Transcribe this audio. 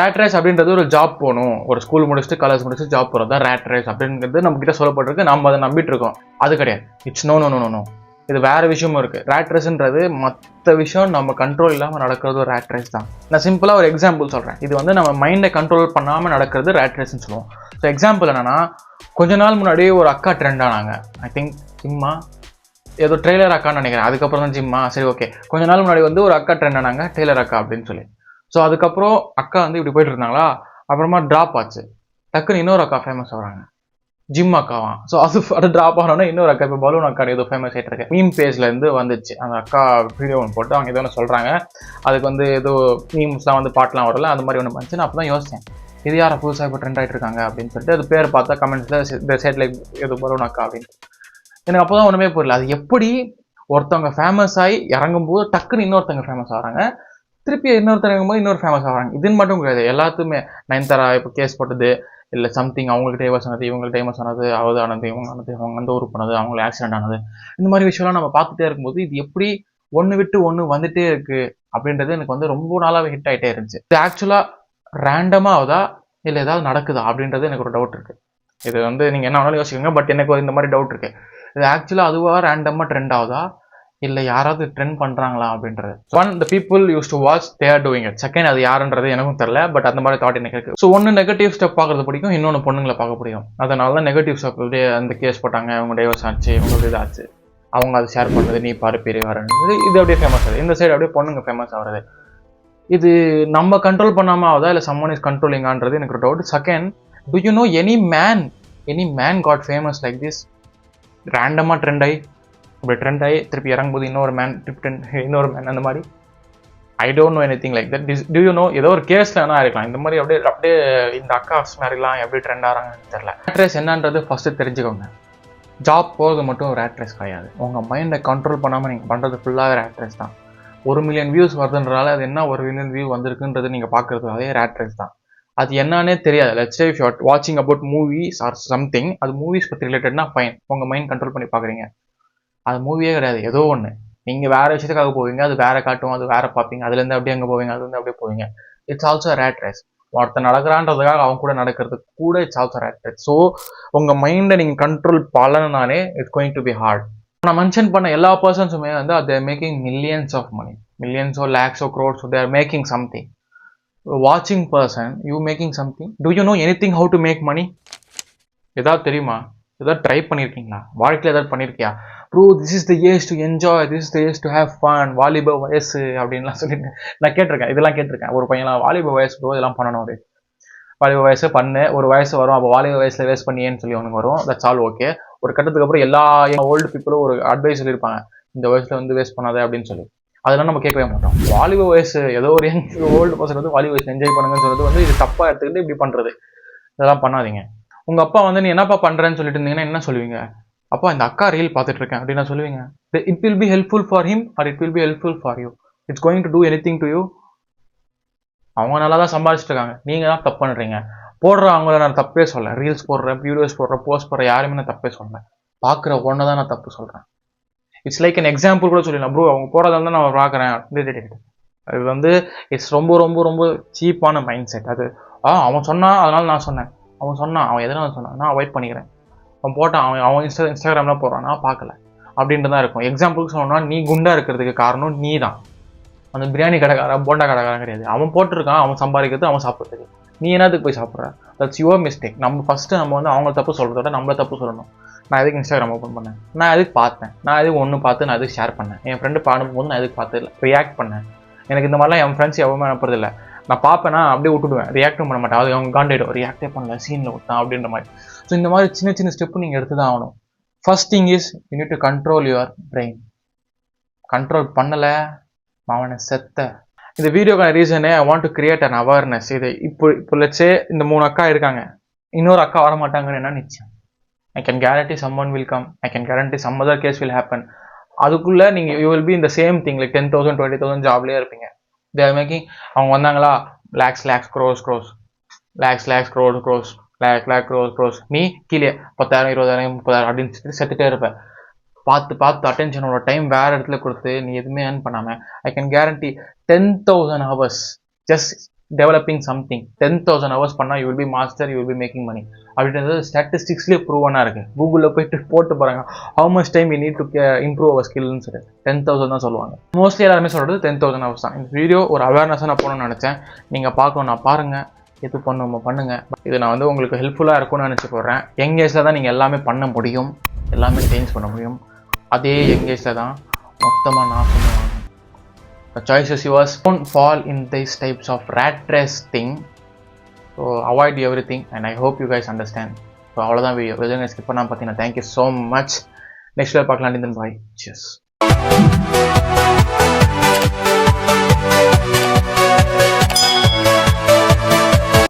Rat race அப்படின்றது ஒரு job போகணும், ஒரு ஸ்கூல் முடிச்சுட்டு காலேஜ் முடிச்சுட்டு ஜாப் போகிறது தான் ரேட் ரேஸ் அப்படிங்கிறது நம்ம கிட்ட சொல்லப்பட்டிருக்கு. நம்ம அதை நம்பிட்டு இருக்கோம். அது கிடையாது. It's no no no no. இது வேற விஷயமும் இருக்கு. ரேட் ரேஸ்ன்றது மற்ற விஷயம் நம்ம கண்ட்ரோல் இல்லாமல் நடக்கிறது ஒரு ரேட் ரேஸ் தான். நான் சிம்பிளா ஒரு எக்ஸாம்பிள் சொல்றேன். இது வந்து நம்ம மைண்டை கண்ட்ரோல் பண்ணாமல் நடக்கிறது ரேட் ரேஸ்ன்னு சொல்லுவோம். ஸோ எக்ஸாம்பிள் என்னன்னா, கொஞ்ச நாள் முன்னாடி ஒரு அக்கா ட்ரெண்ட் ஆனாங்க. ஐ திங்க் ஜிம்மா ஏதோ ட்ரெய்லர் அக்கான்னு நினைக்கிறேன். அதுக்கப்புறம் தான் ஜிம்மா, சரி ஓகே. கொஞ்ச நாள் முன்னாடி வந்து ஒரு அக்கா ட்ரெண்ட் ஆனாங்க, டெய்லர் அக்கா அப்படின்னு சொல்லி. ஸோ அதுக்கப்புறம் அக்கா வந்து இப்படி போயிட்டு இருந்தாங்களா, அப்புறமா ட்ராப் ஆச்சு. டக்குன்னு இன்னொரு அக்கா ஃபேமஸ் ஆகுறாங்க, ஜிம் அக்காவா. ஸோ அது ட்ராப் ஆனோன்னா இன்னொரு அக்கா இப்போ பலூன் அக்கா ஏதோ ஃபேமஸ் ஆகிட்டு இருக்கு. மீம் பேஜ்ல இருந்து வந்துச்சு அந்த அக்கா வீடியோ ஒன்று போட்டு அவங்க ஏதோ ஒன்று சொல்றாங்க. அதுக்கு வந்து ஏதோ மீம்ஸ்லாம் வந்து பாட்டெலாம் வரல, அந்த மாதிரி ஒன்று வந்துச்சு. நான் அப்போ தான் யோசித்தேன், இது யாரை புதுசாக இப்போ ட்ரெண்ட் ஆகிட்டு இருக்காங்க அப்படின்னு சொல்லிட்டு அது பேர் பார்த்தா கமெண்ட்ஸில் இந்த சைட்ல ஏதோ பலூன் அக்கா அப்படின்னு. எனக்கு அப்போ தான் ஒன்றுமே புரியல, அது எப்படி ஒருத்தவங்க ஃபேமஸ் ஆகி இறங்கும்போது டக்குன்னு இன்னொருத்தவங்க ஃபேமஸ் ஆகிறாங்க, திருப்பி இன்னொருத்தர் இறங்கும்போது இன்னொரு ஃபேமஸ் ஆகிறாங்க. இதுன்னு மட்டும் கிடையாது, எல்லாத்துக்குமே. நயன்தாரா இப்போ கேஸ் போட்டது, இல்லை சம்திங் அவங்களுக்கு டைவர்ஸ் ஆனது, இவங்களுக்கு டைவர்ஸ் ஆனது, அவதானது, அவங்க அந்த ஊருக்கு போனது, அவங்களுக்கு ஆக்சிடென்ட் ஆனது, இந்த மாதிரி விஷயம்லாம் நம்ம பார்த்துட்டே இருக்கும்போது இது எப்படி ஒன்று விட்டு ஒன்று வந்துட்டே இருக்கு அப்படின்றது எனக்கு வந்து ரொம்ப நாளாகவே ஹிட் ஆகிட்டே இருந்துச்சு. இது ஆக்சுவலாக ரேண்டமாக ஆகுதா இல்லை ஏதாவது நடக்குதா அப்படின்றது எனக்கு ஒரு டவுட் இருக்கு. இது வந்து நீங்கள் என்ன வேணாலும் யோசிக்கோங்க, பட் எனக்கு ஒரு இந்த மாதிரி டவுட் இருக்கு. இது ஆக்சுவலாக அதுவாக ரேண்டமாக ட்ரெண்ட் ஆகுதா இல்லை யாராவது ட்ரெண்ட் பண்ணுறாங்களா அப்படின்றது. One, the people use to watch, they are doing it. Second, அது யாருன்றது எனக்கும் தெரியல, பட் அந்த மாதிரி தாட் எனக்கு இருக்கு. ஸோ ஒன்று நெகட்டிவ் ஸ்டெப் பார்க்கறது பிடிக்கும், இன்னொன்று பொண்ணுங்களை பார்க்க பிடிக்கும். அதனால தான் நெகட்டிவ் ஸ்டெப் அந்த கேஸ் போட்டாங்க, அவங்க டைவர்ஸ் ஆச்சு, உங்களுக்கு இதாச்சு, அவங்க அதை ஷேர் பண்ணுறது, நீ பாரு பெரிய வரது, இது அப்படியே ஃபேமஸ் ஆகுது. இந்த சைடு அப்படியே பொண்ணுங்க ஃபேமஸ் ஆகுறது. இது நம்ம கண்ட்ரோல் பண்ணாமல் ஆகுதா இல்லை சம்மன் இஸ் கண்ட்ரோலிங்கான்றது எனக்கு ஒரு doubt. Second, do you know any man got famous like this? ரேண்டமாக ட்ரெண்ட் ஆகி அப்படி ட்ரெண்ட் ஆகி திருப்பி இறங்கும்போது இன்னொரு மேன் அந்த மாதிரி. I don't know any thing like that. To you no? ஏதோ ஒரு கேஸில் என்ன இருக்கலாம் இந்த மாதிரி. அப்படியே இந்த அக்காஸ் மாதிரிலாம் எப்படி ட்ரெண்ட் ஆகிறாங்கன்னு தெரியல. ரேட் ரேஸ் என்னன்றது ஃபஸ்ட்டு தெரிஞ்சுக்கோங்க. ஜாப் போகிறது மட்டும் ரேட் ரேஸ் கிடையாது. உங்கள் மைண்டை கண்ட்ரோல் பண்ணாமல் நீங்கள் பண்ணுறது ஃபுல்லாகவே ரேட் ரேஸ் தான். 1 மில்லியன் வியூஸ் வருதுன்றனால அது என்ன 1 மில்லியன் வியூ வந்திருக்குன்றது நீங்கள் பார்க்குறது அதே ரேட் ரேஸ் தான். அது என்னன்னே தெரியாது. Let's say if you are வாட்சிங் அபவுட் மூவிஸ் ஆர் சம்திங், அது மூவிஸ் பற்றி ரிலேட்டட்னா ஃபைன், உங்கள் மைண்ட் கண்ட்ரோல் பண்ணி பார்க்குறீங்க. அது மூவியே கிடையாது, ஏதோ ஒன்று. நீங்கள் வேறு விஷயத்துக்காக போவீங்க, அது வேறு காட்டும், அது வேறு பார்ப்பீங்க, அதுலேருந்து அப்படியே அங்கே போவீங்க, அதுலேருந்து அப்படியே போவீங்க. It's also rat race. ஒருத்தர் நடக்கிறான்றதுக்காக அவங்க கூட நடக்கிறது கூட it's also rat race. So உங்கள் மைண்டை நீங்கள் கண்ட்ரோல் பண்ணலனாலே it's going to be hard. நான் மென்ஷன் பண்ண எல்லா பர்சன்ஸுமே வந்து they're making millions of money, மில்லியன்ஸோ லேக்ஸோ க்ரோர்ஸோ, தேர் மேக்கிங் சம்திங். வாட்சிங் person, you making something. Do you know anything how to make money? ஏதாவது தெரியுமா? ஏதாவது ட்ரை பண்ணியிருக்கீங்களா? வாழ்க்கையில் ஏதாவது பண்ணியிருக்கியா? Bro, this is the age to enjoy, this is the age to have fun, வாலிப வயசு அப்படின்லாம் சொல்லிட்டு நான் கேட்டிருக்கேன். இதெல்லாம் கேட்டிருக்கேன். ஒரு பையன்லாம் வாலிப வயசு ப்ரோ, இதெல்லாம் பண்ணணும் அப்படி. வாலிப வயசு பண்ணு, ஒரு வயசு வரும், அப்போ வாலிப வயசில் வேஸ்ட் பண்ணியேன்னு சொல்லி ஒன்று வரும். That's all okay. ஒரு கட்டத்துக்கு அப்புறம் எல்லா ஓல்டு பீப்புளும் ஒரு அட்வைஸ் சொல்லியிருப்பாங்க, இந்த வயசில் வந்து வேஸ்ட் பண்ணாதே அப்படின்னு சொல்லி. அதெல்லாம் நம்ம கேட்கவே மாட்டோம். வாலிப வயசு ஏதோ ஒரு ஓல்டு பர்சன் வந்து வாலிப வயசு என்ஜாய் பண்ணுங்கன்னு சொல்றது வந்து இது தப்பாக எடுத்துக்கிட்டு இப்படி பண்ணுறது. இதெல்லாம் பண்ணாதீங்க. உங்கள் அப்பா வந்து நீ என்னப்பா பண்ணுறேன்னு சொல்லிட்டு இருந்தீங்கன்னா என்ன சொல்லுவீங்க? அப்பா இந்த அக்கா ரீல் பார்த்துட்டு இருக்கேன் அப்படின்னு சொல்லுவீங்க. It will be helpful for him R it will be helpful for you? It's going to two anything to you? அவங்க நல்லா தான் சம்பாதிச்சுட்டு இருக்காங்க, நீங்கள் தான் தப்பு பண்ணுறீங்க. போடுற அவங்கள நான் தப்பே சொல்ல, ரீல்ஸ் போடுறேன், வீடியோஸ் போடுறேன், போஸ்ட் போடுறேன், யாருமே நான் தப்பே சொல்கிறேன். பார்க்குற ஒன்றை தான் நான் தப்பு சொல்கிறேன். இட்ஸ் லைக் அன் எக்ஸாம்பிள் கூட சொல்லலாம். ப்ரோ அவங்க போகிறதால தான் நான் பார்க்குறேன். அது வந்து இட்ஸ் ரொம்ப ரொம்ப ரொம்ப சீப்பான மைண்ட் செட். அது அவன் சொன்னான் அதனால நான் சொன்னேன், அவன் எதனால சொன்னான் நான் அவாய்ட் பண்ணிக்கிறேன், அவன் போட்டான், அவன் இன்ஸ்டாகிராம்லாம் போடுறான், நான் பார்க்கல அப்படின்ட்டு தான் இருக்கும். எக்ஸாம்பிளுக்கு சொன்னோன்னா, நீ குண்டா இருக்கிறதுக்கு காரணம் நீ தான். அந்த பிரியாணி கடைக்காரன் போண்டா கடைக்காரன் கிடையாது. அவன் போட்டிருக்கான், அவன் சம்பாதிக்கிறது, அவன் சாப்பிட்றது. நீ என்னத்துக்கு போய் சாப்பிட்ற? That's your mistake. நம்ம ஃபஸ்ட்டு நம்ம வந்து அவங்க தப்பு சொல்கிறத விட நம்மள தப்பு சொல்லணும். நான் எதுக்கு இன்ஸ்டாகிராம் ஓப்பன் பண்ணேன், நான் எதுக்கு பார்த்தேன், நான் எதுக்கு ஒன்று பார்த்து நான் எதுக்கு ஷேர் பண்ணேன், என் ஃப்ரெண்டு பாடும்போது நான் எதுக்கு பார்த்து ரியாக்ட் பண்ணேன். எனக்கு இந்த மாதிரிலாம் என் ஃப்ரெண்ட்ஸ் எவ்வளோ அனுப்புறது இல்லை. நான் பார்ப்பேன்னா அப்படியே விட்டுடுவேன், ரியாக்டும் பண்ண மாட்டேன். அது அவங்க காண்டாயிடும், ரியாக்டே பண்ணல, சீனில் விட்டான் அப்படின்ற மாதிரி. ஸோ இந்த மாதிரி சின்ன சின்ன ஸ்டெப்பு நீங்கள் எடுத்து தான் ஆகணும். First thing is you need to control your brain. Control பண்ணலை அவனை செத்த. இந்த வீடியோக்கான ரீசனே I want to create an awareness. இது இப்போ லெட்ஸே இந்த 3 அக்கா இருக்காங்க, இன்னொரு அக்கா வர மாட்டாங்கன்னு என்ன நிச்சயம்? I can guarantee someone will come. I can guarantee some other case will happen. அதுக்குள்ள நீங்க you will be in the same thing like 10,000 20,000 ஜாப்லயே இருப்பீங்க. They are making, அவங்க வந்தாங்களா lakhs crores crores, நீ கீழே 10,000 20,000 30,000 அப்படின்னு செத்துட்டே இருப்ப. பார்த்து அட்டென்ஷனோட டைம் வேற இடத்துல கொடுத்து நீ எதுவுமே ஏர்ன் பண்ணாம I can guarantee 10,000 hours just developing something. 10,000 hours பண்ணால் you will be master, you will be making money அப்படின்றது ஸ்டாட்டிஸ்டிக்ஸ்லேயே ப்ரூவனாக இருக்குது. கூகுளில் போயிட்டு போட்டு பாருங்க, how much time you need to improve our ஸ்கில்னு சொல்லி 10,000 தான் சொல்லுவாங்க. மோஸ்ட்லி எல்லாருமே சொல்கிறது 10,000 hours தான். இந்த வீடியோ ஒரு அவேர்னஸாக நான் போகணும்னு நினச்சேன். நீங்கள் பார்க்கணும், நான் பாருங்கள், எது பண்ணுமோ பண்ணுங்கள். இது நான் வந்து உங்களுக்கு ஹெல்ப்ஃபுல்லாக இருக்கும்னு நினச்சி போடுறேன். யங் ஏஜில் தான் நீங்கள் எல்லாமே பண்ண முடியும், எல்லாமே சேஞ்ச் பண்ண முடியும். அதே யங் ஏஜில் தான் மொத்தமாக நான் பண்ணுவாங்க. The choice is yours. Don't fall in these types of rat race thing. So avoid everything and I hope you guys understand. So அவ்வளோதான் வீடியோ. எதுவும் skip பண்ணாமல் பார்த்தீங்கன்னா thank you so much. Next video பார்க்கலாம். Bye. Cheers.